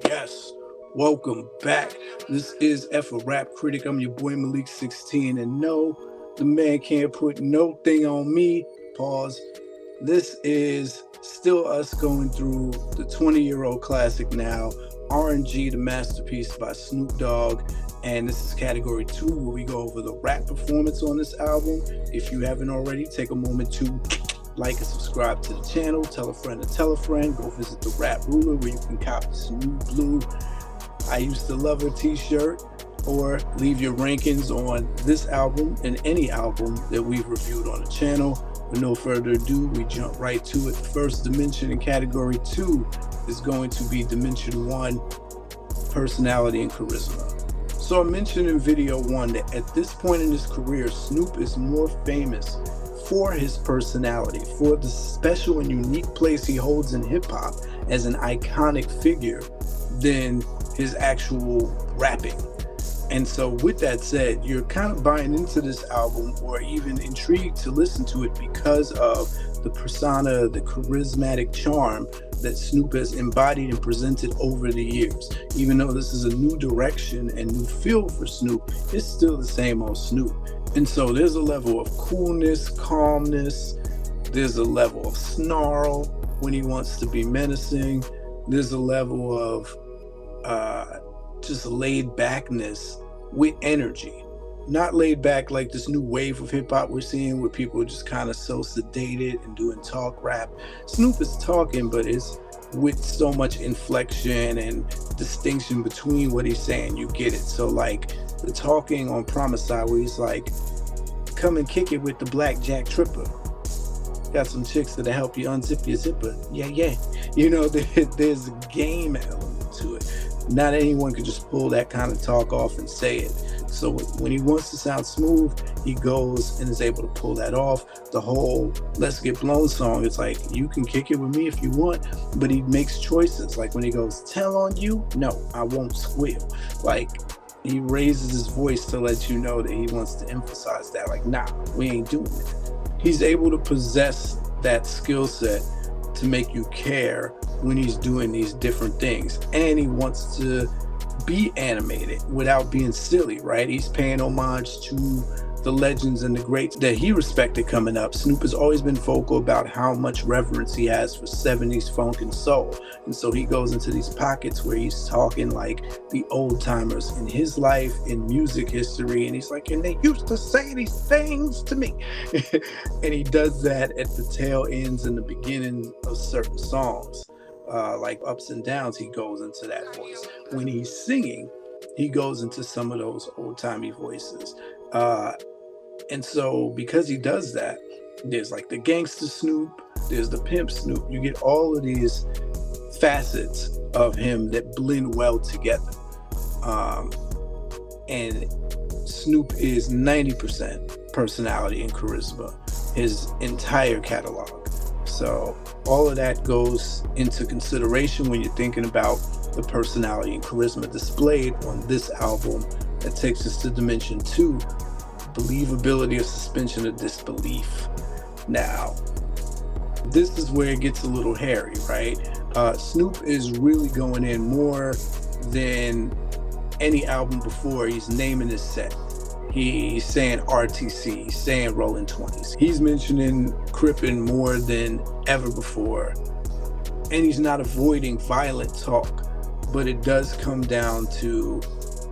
Yes, welcome back. This is F a Rap Critic. I'm your boy Malik 16, and no, the man can't put no thing on me. Pause. This is still us going through the 20-year-old classic now, R&G The Masterpiece by Snoop Dogg. And this is category 2, where we go over the rap performance on this album. If you haven't already, take a moment to like and subscribe to the channel. Tell a friend to tell a friend. Go visit the Rap Ruler, where you can copy some new blue I Used to Love Her t-shirt, or leave your rankings on this album and any album that we've reviewed on the channel. With no further ado, we jump right to it. The first dimension in category 2 is going to be Dimension 1, Personality and Charisma. So I mentioned in video 1 that at this point in his career, Snoop is more famous for his personality, for the special and unique place he holds in hip-hop as an iconic figure, than his actual rapping. And so with that said, you're kind of buying into this album, or even intrigued to listen to it, because of the persona, the charismatic charm that Snoop has embodied and presented over the years. Even though this is a new direction and new feel for Snoop, it's still the same old Snoop. And so there's a level of coolness, calmness, there's a level of snarl when he wants to be menacing, there's a level of just laid backness with energy. Not laid back like this new wave of hip hop we're seeing, where people are just kind of so sedated and doing talk rap. Snoop is talking, but it's with so much inflection and distinction between what he's saying. You get it. So like the talking on Promiside, where he's like, "Come and kick it with the blackjack tripper. Got some chicks that'll help you unzip your zipper. Yeah, yeah." You know, there's a game element to it. Not anyone can just pull that kind of talk off and say it. So when he wants to sound smooth, he goes and is able to pull that off. The whole Let's Get Blown song, it's like, you can kick it with me if you want, but he makes choices. Like when he goes, "Tell on you? No, I won't squeal." Like, he raises his voice to let you know that he wants to emphasize that. Like, nah, we ain't doing it. He's able to possess that skill set to make you care when he's doing these different things. And he wants to be animated without being silly, right? He's paying homage to the legends and the greats that he respected coming up. Snoop has always been vocal about how much reverence he has for 70s funk and soul. And so he goes into these pockets where he's talking like the old timers in his life, in music history. And he's like, "And they used to say these things to me." And he does that at the tail ends and the beginning of certain songs. Like Ups and Downs, he goes into that voice. When he's singing, he goes into some of those old-timey voices. And so because he does that, there's like the gangster Snoop, there's the pimp Snoop. You get all of these facets of him that blend well together. And Snoop is 90% personality and charisma, his entire catalog. So all of that goes into consideration when you're thinking about the personality and charisma displayed on this album. That takes us to Dimension 2, believability or suspension of disbelief. Now, this is where it gets a little hairy, right? Snoop is really going in more than any album before. He's naming his set. He's saying RTC, he's saying Rolling 20s. He's mentioning Crippin' more than ever before. And he's not avoiding violent talk, but it does come down to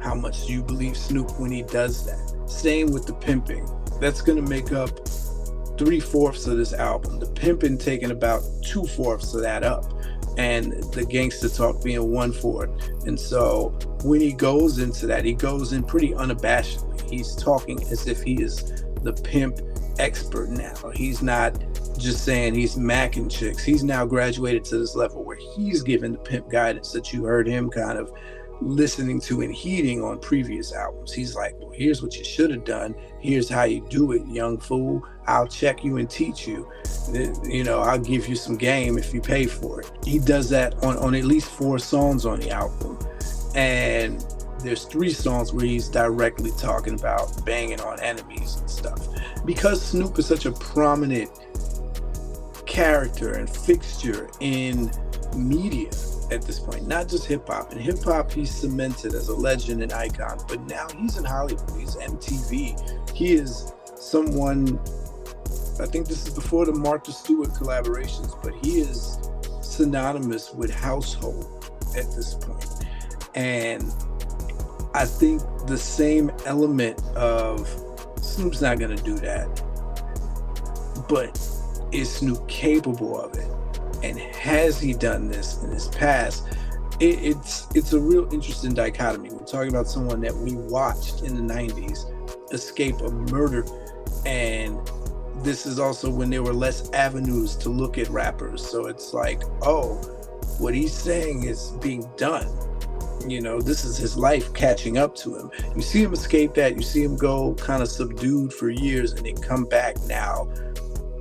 how much do you believe Snoop when he does that. Same with the pimping. That's gonna make up 3/4 of this album. The pimping taking about 2/4 of that up, and the gangster talk being 1/4. And so when he goes into that, he goes in pretty unabashedly. He's talking as if he is the pimp expert now. He's not just saying he's macking chicks. He's now graduated to this level where he's giving the pimp guidance that you heard him kind of listening to and heeding on previous albums. He's like, "Well, here's what you should have done. Here's how you do it, young fool. I'll check you and teach you. You know, I'll give you some game if you pay for it." He does that on at least 4 songs on the album. And there's 3 songs where he's directly talking about banging on enemies and stuff. Because Snoop is such a prominent character and fixture in media, at this point, not just hip hop. In hip hop, he's cemented as a legend and icon, but now he's in Hollywood, he's MTV. He is someone, I think this is before the Martha Stewart collaborations, but he is synonymous with household at this point. And I think the same element of Snoop's not going to do that, but is Snoop capable of it? And has he done this in his past? It's a real interesting dichotomy. We're talking about someone that we watched in the 90s escape a murder, and this is also when there were less avenues to look at rappers. So it's like, oh, what he's saying is being done. You know, this is his life catching up to him. You see him escape that. You see him go kind of subdued for years and then come back now,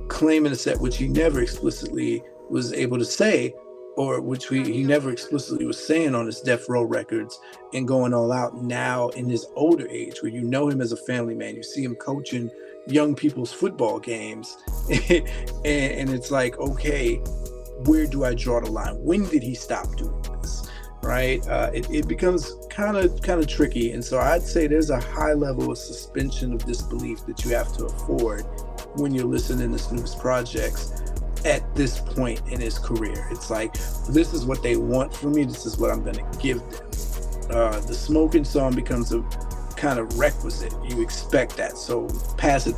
claiming a set which he never explicitly was able to say, or which he never explicitly was saying on his Death Row records, and going all out now in his older age, where you know him as a family man. You see him coaching young people's football games, and it's like, okay, where do I draw the line? When did he stop doing this? Right? It becomes kind of tricky, and so I'd say there's a high level of suspension of disbelief that you have to afford when you're listening to Snoop's projects at this point in his career. It's like, this is what they want from me, this is what I'm going to give them. The smoking song becomes a kind of requisite. You expect that. So pass it.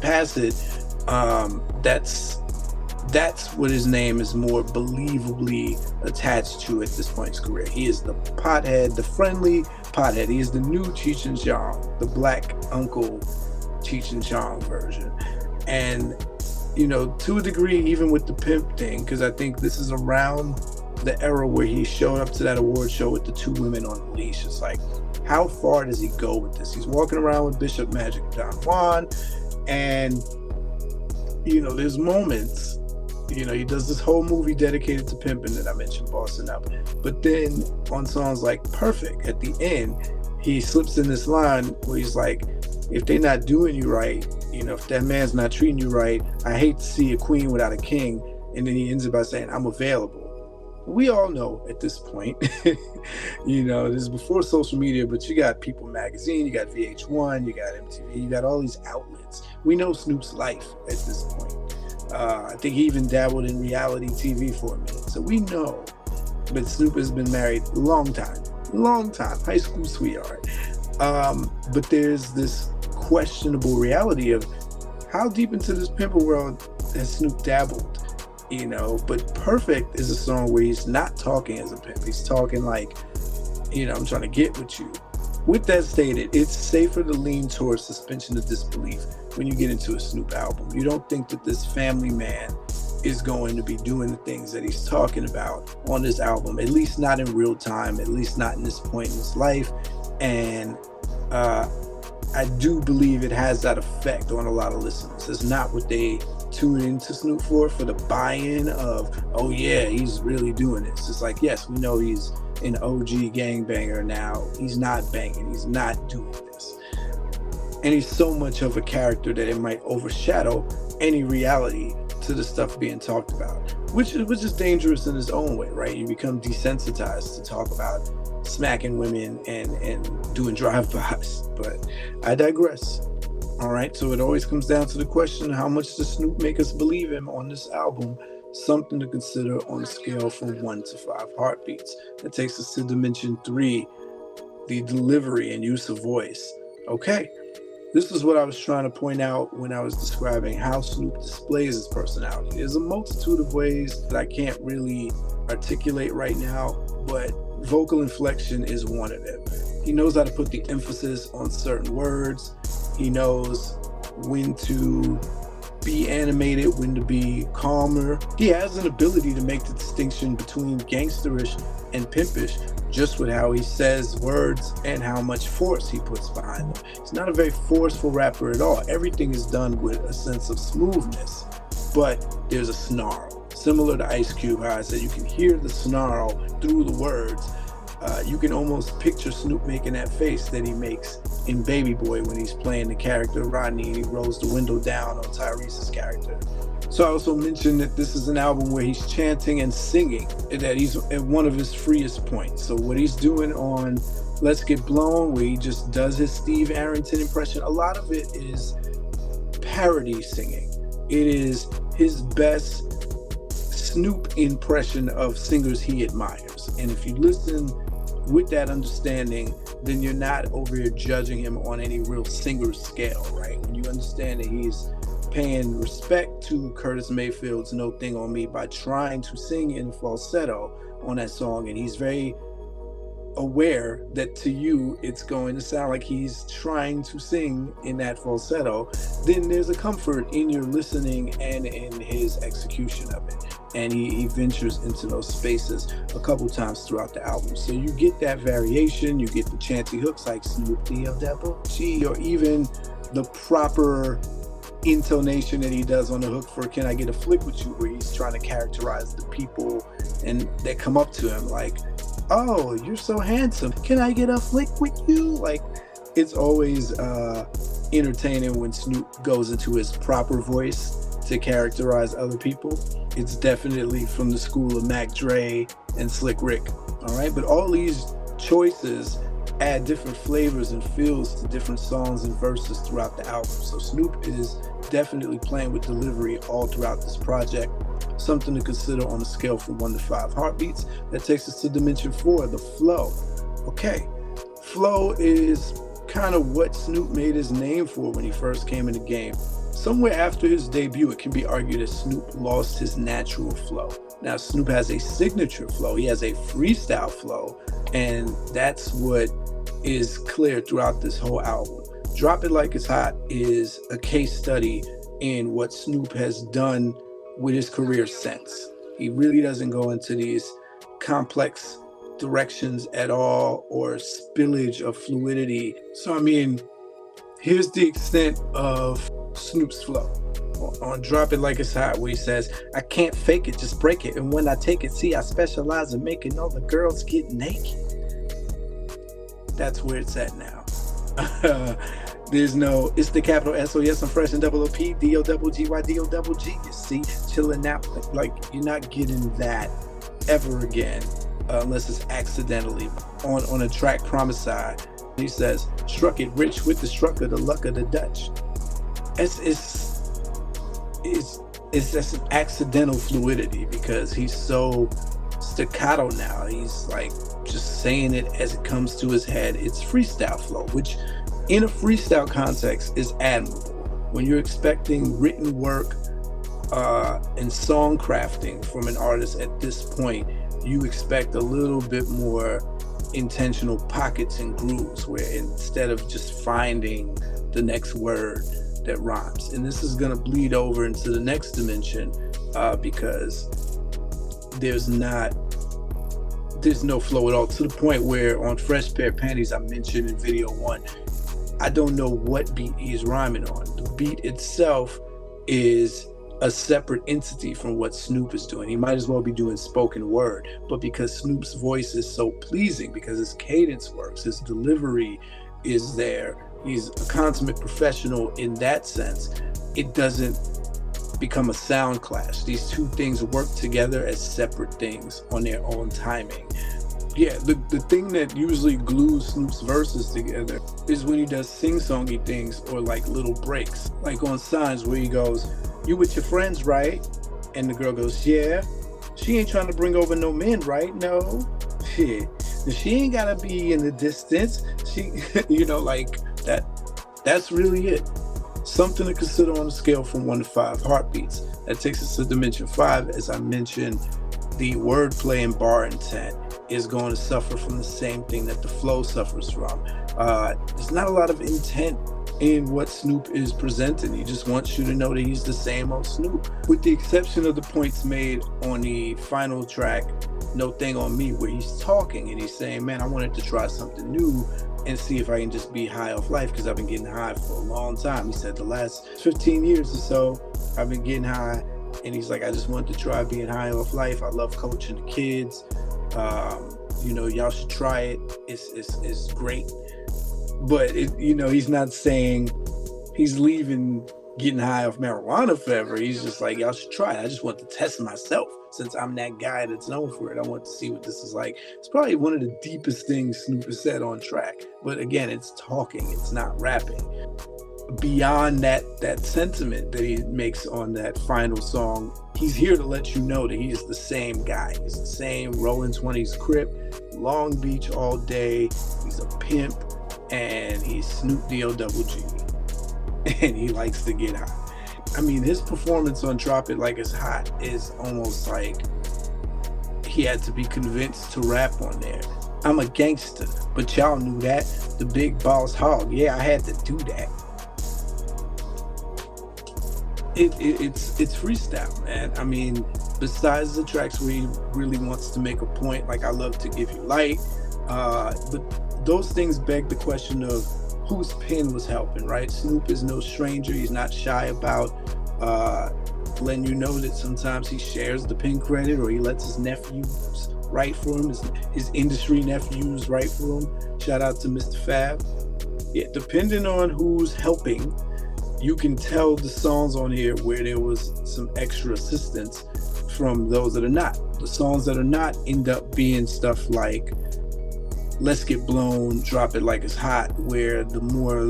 That's what his name is more believably attached to at this point in his career. He is the pothead, the friendly pothead. He is the new Cheech and Chong, the black uncle Cheech and Chong version. And, you know, to a degree, even with the pimp thing, because I think this is around the era where he showed up to that award show with the two women on the leash. It's like, how far does he go with this? He's walking around with Bishop Magic Don Juan, and, you know, there's moments, you know, he does this whole movie dedicated to pimping that I mentioned, Bossing Up. But then on songs like Perfect, at the end, he slips in this line where he's like, if they're not doing you right, you know, if that man's not treating you right, I hate to see a queen without a king. And then he ends it by saying, I'm available. We all know at this point, you know, this is before social media, but you got People Magazine, you got VH1, you got MTV, you got all these outlets. We know Snoop's life at this point. I think he even dabbled in reality TV for a minute. So we know, but Snoop has been married a long time, high school sweetheart. But there's this questionable reality of how deep into this pimple world has Snoop dabbled, you know. But Perfect is a song where he's not talking as a pimp. He's talking like, you know, I'm trying to get with you. With that stated, it's safer to lean towards suspension of disbelief when you get into a Snoop album. You don't think that this family man is going to be doing the things that he's talking about on this album, at least not in real time, at least not in this point in his life. And I do believe it has that effect on a lot of listeners. It's not what they tune into Snoop for the buy-in of, oh yeah, he's really doing this. It's like, yes, we know he's an OG gangbanger now. He's not banging, he's not doing this. And he's so much of a character that it might overshadow any reality to the stuff being talked about, which is dangerous in its own way, right? You become desensitized to talk about smacking women and doing drive-bys, but I digress. All right, so it always comes down to the question, how much does Snoop make us believe him on this album? Something to consider on a scale from 1 to 5 heartbeats. That takes us to dimension 3, the delivery and use of voice. Okay, this is what I was trying to point out when I was describing how Snoop displays his personality. There's a multitude of ways that I can't really articulate right now, but vocal inflection is one of them. He knows how to put the emphasis on certain words. He knows when to be animated, when to be calmer. He has an ability to make the distinction between gangsterish and pimpish just with how he says words and how much force he puts behind them. He's not a very forceful rapper at all. Everything is done with a sense of smoothness, but there's a snarl. Similar to Ice Cube, how I said you can hear the snarl through the words. You can almost picture Snoop making that face that he makes in Baby Boy when he's playing the character Rodney and he rolls the window down on Tyrese's character. So I also mentioned that this is an album where he's chanting and singing, and that he's at one of his freest points. So what he's doing on Let's Get Blown, where he just does his Steve Arrington impression, a lot of it is parody singing. It is his best Snoop impression of singers he admires. And if you listen with that understanding, then you're not over here judging him on any real singer scale, right? When you understand that he's paying respect to Curtis Mayfield's No Thing on Me by trying to sing in falsetto on that song, and he's very aware that to you it's going to sound like he's trying to sing in that falsetto, then there's a comfort in your listening and in his execution of it. And he ventures into those spaces a couple times throughout the album. So you get that variation, you get the chanty hooks like Snoop D-O-double-G, or even the proper intonation that he does on the hook for Can I Get a Flick With You, where he's trying to characterize the people and that come up to him like, oh, you're so handsome, can I get a flick with you? Like, it's always entertaining when Snoop goes into his proper voice to characterize other people. It's definitely from the school of Mac Dre and Slick Rick, all right? But all these choices add different flavors and feels to different songs and verses throughout the album. So Snoop is definitely playing with delivery all throughout this project. Something to consider on a scale from 1 to 5 heartbeats. That takes us to dimension 4, the flow. Okay, flow is kind of what Snoop made his name for when he first came in the game. Somewhere after his debut, it can be argued that Snoop lost his natural flow. Now, Snoop has a signature flow. He has a freestyle flow, and that's what is clear throughout this whole album. Drop It Like It's Hot is a case study in what Snoop has done with his career since. He really doesn't go into these complex directions at all or spillage of fluidity. So, I mean, here's the extent of Snoop's flow. On Drop It Like It's Hot, where he says, I can't fake it, just break it. And when I take it, see, I specialize in making all the girls get naked. Like where it's at now. There's no, it's the capital SOS, I'm fresh and double OP, DO-double-G-Y, DO-double-G. You see, chilling out. Like, you're not getting that ever again, unless it's accidentally. On a track, Promiside, he says, struck it rich with the struck of the luck of the Dutch. It's just an accidental fluidity because he's so staccato now. He's like just saying it as it comes to his head. It's freestyle flow, which in a freestyle context is admirable. When you're expecting written work and song crafting from an artist at this point, you expect a little bit more intentional pockets and grooves where instead of just finding the next word that rhymes. And this is going to bleed over into the next dimension because there's no flow at all, to the point where on Fresh Pair of Panties, I mentioned in video 1, I don't know what beat he's rhyming on. The beat itself is a separate entity from what Snoop is doing. He might as well be doing spoken word, but because Snoop's voice is so pleasing, because his cadence works, his delivery is there, he's a consummate professional in that sense, it doesn't become a sound clash. These two things work together as separate things on their own timing. Yeah, the thing that usually glues Snoop's verses together is when he does sing-songy things or like little breaks. Like on Signs, where he goes, you with your friends, right? And the girl goes, yeah. She ain't trying to bring over no men, right? No. Shit. She ain't gotta be in the distance. She, like that. That's really it. Something to consider on a scale from 1 to 5 heartbeats. That takes us to dimension 5. As I mentioned, the wordplay and bar intent is going to suffer from the same thing that the flow suffers from. There's not a lot of intent in what Snoop is presenting. He just wants you to know that he's the same old Snoop, with the exception of the points made on the final track, No Thing on Me, where he's talking and he's saying, man, I wanted to try something new and see if I can just be high off life, because I've been getting high for a long time. He said the last 15 years or so, I've been getting high. And he's like, I just wanted to try being high off life. I love coaching the kids. Y'all should try it. It's great. But he's not saying, he's leaving getting high off marijuana forever. He's just like, y'all should try it. I just want to test myself since I'm that guy that's known for it. I want to see what this is like. It's probably one of the deepest things Snoop has said on track. But again, it's talking, it's not rapping. Beyond that sentiment that he makes on that final song, he's here to let you know that he is the same guy. He's the same rolling 20s Crip, Long Beach all day. He's a pimp, and he's Snoop D-O-double-G. And he likes to get high. I mean, his performance on Drop It Like It's Hot is almost like he had to be convinced to rap on there. I'm a gangster, but y'all knew that. The big boss hog. Yeah, I had to do that. It's freestyle, man. I mean, besides the tracks where he really wants to make a point, like I Love to Give You Light, but those things beg the question of whose pen was helping, right? Snoop is no stranger. He's not shy about letting you know that sometimes he shares the pen credit, or he lets his nephews write for him, his industry nephews write for him. Shout out to Mr. Fab. Yeah, depending on who's helping, you can tell the songs on here where there was some extra assistance from those that are not. The songs that are not end up being stuff like Let's Get Blown, Drop It Like It's Hot, where the more,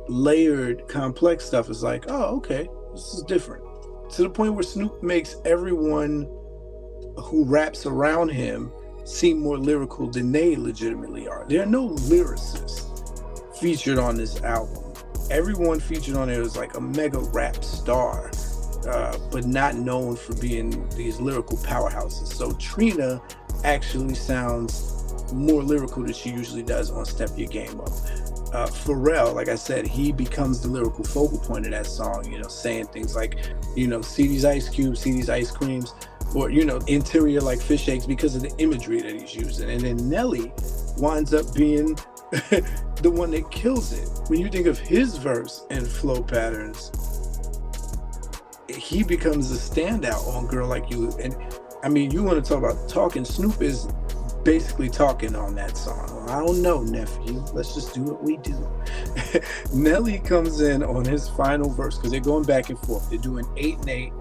layered, complex stuff is like, oh, okay, this is different. To the point where Snoop makes everyone who raps around him seem more lyrical than they legitimately are. There are no lyricists featured on this album. Everyone featured on it is like a mega rap star, but not known for being these lyrical powerhouses. So Trina actually sounds more lyrical than she usually does on Step Your Game Up. Pharrell, like I said, he becomes the lyrical focal point of that song, saying things like, see these ice cubes, see these ice creams, or, interior like fish eggs, because of the imagery that he's using. And then Nelly winds up being the one that kills it. When you think of his verse and flow patterns, he becomes a standout on Girl Like You. And I mean, you want to talk about talking, Snoop is basically talking on that song. Well, I don't know, nephew, let's just do what we do. Nelly comes in on his final verse, because they're going back and forth. They're doing 8 and 8,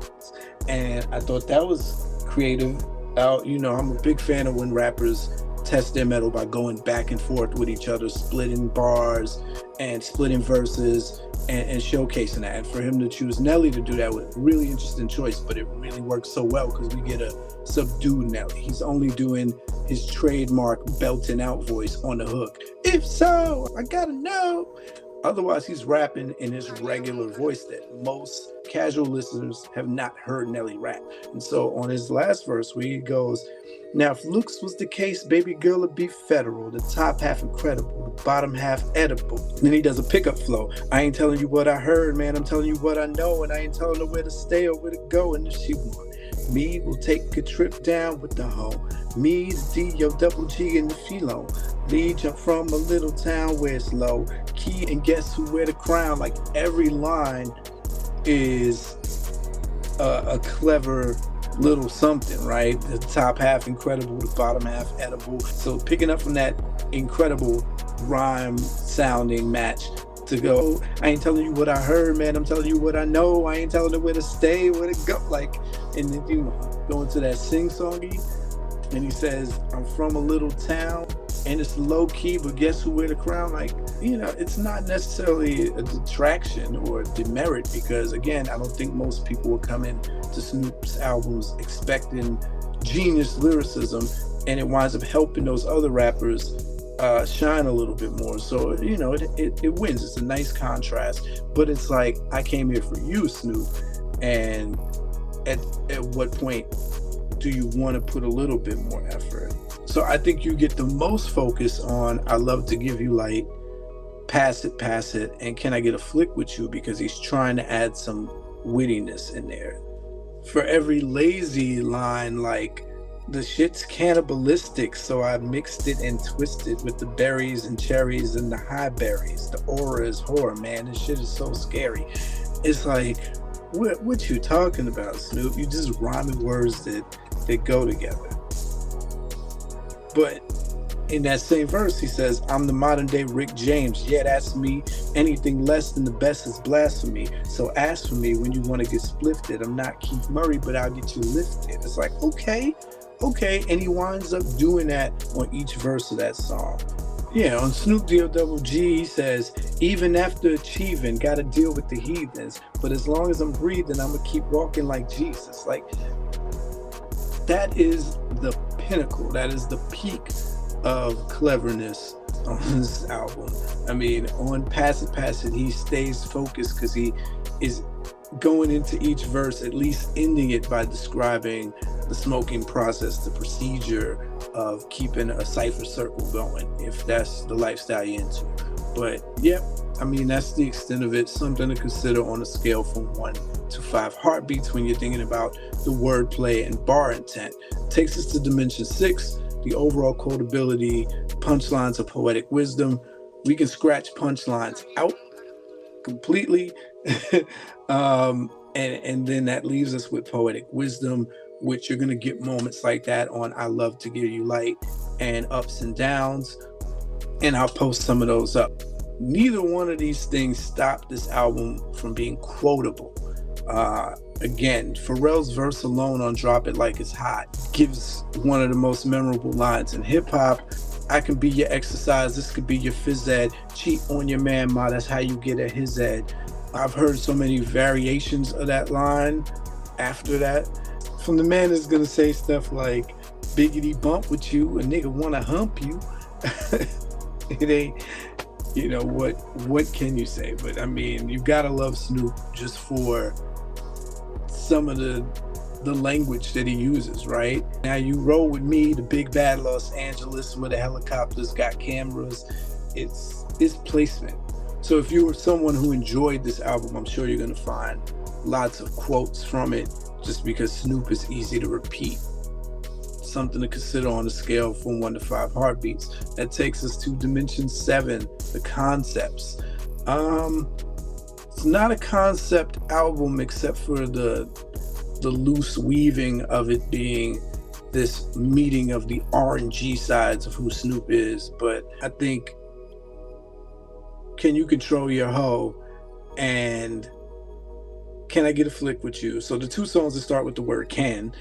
and I thought that was creative. I'm a big fan of when rappers test their metal by going back and forth with each other, splitting bars and splitting verses and showcasing that. And for him to choose Nelly to do that was a really interesting choice, but it really works so well because we get a subdued Nelly. He's only doing his trademark belting out voice on the hook. If so, I gotta know. Otherwise, he's rapping in his regular voice that most casual listeners have not heard Nelly rap. And so on his last verse, where he goes, now if looks was the case, baby girl would be federal, the top half incredible, the bottom half edible. Then he does a pickup flow. I ain't telling you what I heard, man, I'm telling you what I know, and I ain't telling her where to stay or where to go. And if she want me, we'll take a trip down with the hoe. Me, the D-O-double-G and the Philo. Lee jump from a little town where it's low key, and guess who wear the crown. Like every line is a clever little something, right? The top half incredible, the bottom half edible. So picking up from that incredible rhyme sounding match to go, I ain't telling you what I heard, man, I'm telling you what I know. I ain't telling her where to stay, where to go. Like, and then you go into that sing-songy, and he says, I'm from a little town and it's low key, but guess who wear the crown? Like, it's not necessarily a detraction or a demerit, because again, I don't think most people will come in to Snoop's albums expecting genius lyricism, and it winds up helping those other rappers shine a little bit more. So, it wins. It's a nice contrast, but it's like, I came here for you, Snoop, and at what point do you want to put a little bit more effort? So I think you get the most focus on I Love to Give You Light, Pass It, and Can I Get a Flick with You, because he's trying to add some wittiness in there. For every lazy line, like, the shit's cannibalistic, so I mixed it and twisted with the berries and cherries and the high berries. The aura is horror, man. This shit is so scary. It's like, what you talking about, Snoop? You just rhyming words that go together. But In that same verse, he says, I'm the modern day Rick James. Yeah, that's me. Anything less than the best is blasphemy. So ask for me when you want to get splifted. I'm not Keith Murray, but I'll get you lifted. It's like, okay. And he winds up doing that on each verse of that song. Yeah, on Snoop D-O-double G, he says, even after achieving, got to deal with the heathens. But as long as I'm breathing, I'm going to keep walking like Jesus. Like, that is the pinnacle. That is the peak of cleverness on this album. I mean, on Pass It, he stays focused because he is going into each verse, at least ending it by describing the smoking process, the procedure of keeping a cipher circle going, if that's the lifestyle you're into. But yeah, I mean, that's the extent of it. Something to consider on a scale from 1 to 5 heartbeats when you're thinking about the wordplay and bar intent. Takes us to dimension 6. The overall quotability, punchlines of poetic wisdom. We can scratch punchlines out completely. And then that leaves us with poetic wisdom, which you're going to get moments like that on I Love to Give You Light and Ups and Downs. And I'll post some of those up. Neither one of these things stopped this album from being quotable. Again, Pharrell's verse alone on Drop It Like It's Hot gives one of the most memorable lines in hip hop. I can be your exercise, this could be your phys ed. Cheat on your man, ma, that's how you get at his ed. I've heard so many variations of that line after that. From the man that's gonna say stuff like, biggity bump with you, a nigga wanna hump you. It ain't, you know, what can you say? But I mean, you gotta love Snoop just for some of the language that he uses, right? Now you roll with me, the big bad Los Angeles where the helicopters got cameras. It's placement. So if you were someone who enjoyed this album, I'm sure you're gonna find lots of quotes from it just because Snoop is easy to repeat. Something to consider on a scale from 1 to 5 heartbeats. That takes us to dimension 7, the concepts. It's not a concept album except for the loose weaving of it being this meeting of the R&G sides of who Snoop is. But I think Can You Control Your Hoe and Can I Get a Flick With You? So the two songs that start with the word can,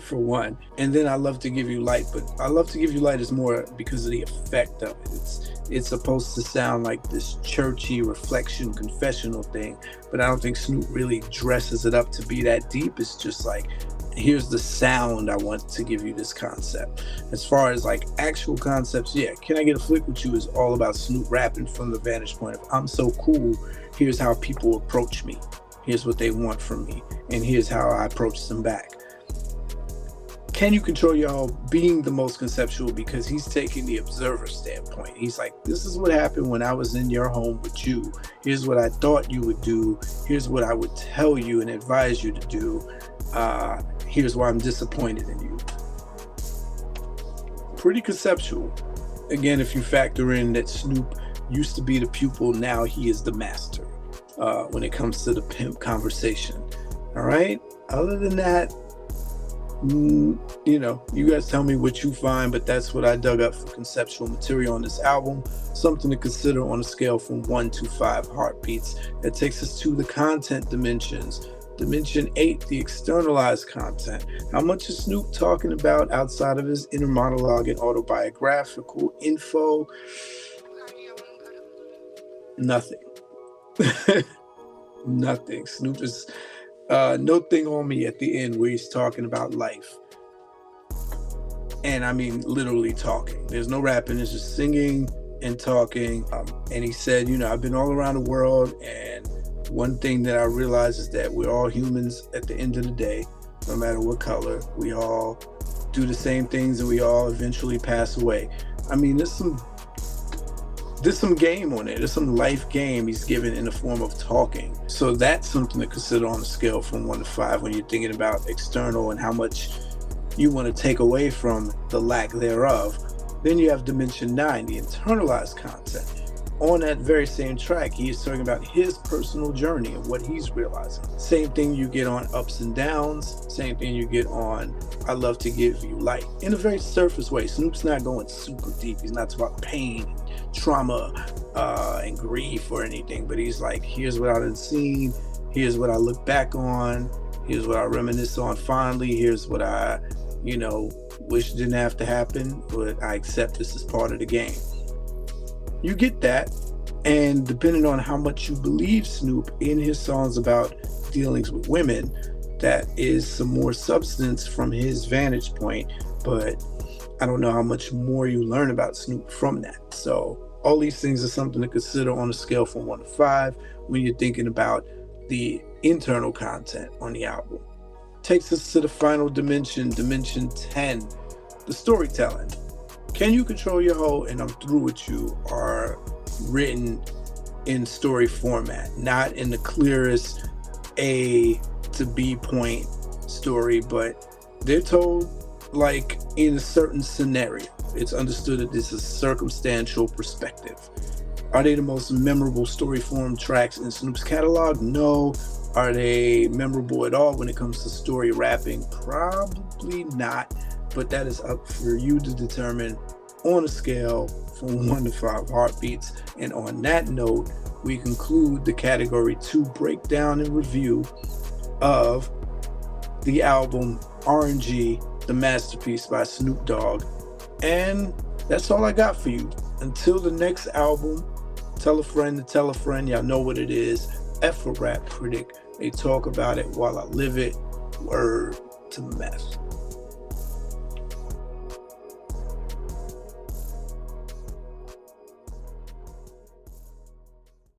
for one. And then I Love to Give You Light. But I Love to Give You Light is more because of the effect of it. It's supposed to sound like this churchy reflection, confessional thing. But I don't think Snoop really dresses it up to be that deep. It's just like, here's the sound I want to give you this concept. As far as like actual concepts, yeah, Can I Get a Flick With You is all about Snoop rapping from the vantage point of, I'm so cool, here's how people approach me. Here's what they want from me, and here's how I approach them back. Can You Control Your Hoe being the most conceptual because he's taking the observer standpoint. He's like, this is what happened when I was in your home with you. Here's what I thought you would do. Here's what I would tell you and advise you to do. Here's why I'm disappointed in you. Pretty conceptual. Again, if you factor in that Snoop used to be the pupil, now he is the master when it comes to the pimp conversation. All right? Other than that, you know, you guys tell me what you find, but that's what I dug up for conceptual material on this album. Something to consider on a scale from 1 to 5 heartbeats. That takes us to the content dimensions. Dimension 8, the externalized content. How much is Snoop talking about outside of his inner monologue and autobiographical info? Nothing. Nothing. Snoop is No Thing on Me at the end where he's talking about life. And I mean literally talking. There's no rapping, it's just singing and talking. And he said, you know, I've been all around the world, and one thing that I realize is that we're all humans at the end of the day, no matter what color. We all do the same things and we all eventually pass away. I mean, there's some game on it. There's some life game he's given in the form of talking. So that's something to consider on a scale from 1 to 5 when you're thinking about external and how much you want to take away from the lack thereof. Then you have dimension 9, the internalized content. on that very same track, he is talking about his personal journey and what he's realizing. Same thing you get on Ups and Downs, same thing you get on I Love to Give You Light, in a very surface way. Snoop's not going super deep. He's not talking about pain, trauma, and grief or anything, but he's like, here's what I've seen, here's what I look back on, here's what I reminisce on fondly, here's what I, wish didn't have to happen, but I accept this as part of the game. You get that, and depending on how much you believe Snoop in his songs about dealings with women, that is some more substance from his vantage point, but I don't know how much more you learn about Snoop from that. So all these things are something to consider on a scale from 1 to 5 when you're thinking about the internal content on the album. Takes us to the final dimension 10, the storytelling. Can You Control Your Hoe and I'm Through With You are written in story format, not in the clearest A to B point story, but they're told like in a certain scenario. It's understood that this is circumstantial perspective. Are they the most memorable story form tracks in Snoop's catalog? No. Are they memorable at all when it comes to story rapping? Probably not, but that is up for you to determine on a scale from 1 to 5 heartbeats. And on that note, we conclude the category 2 breakdown and review of the album R&G The Masterpiece by Snoop Dogg. And that's all I got for you. Until the next album, tell a friend to tell a friend. Y'all know what it is. F a Rap Critic. They talk about it while I live it. Word to meth.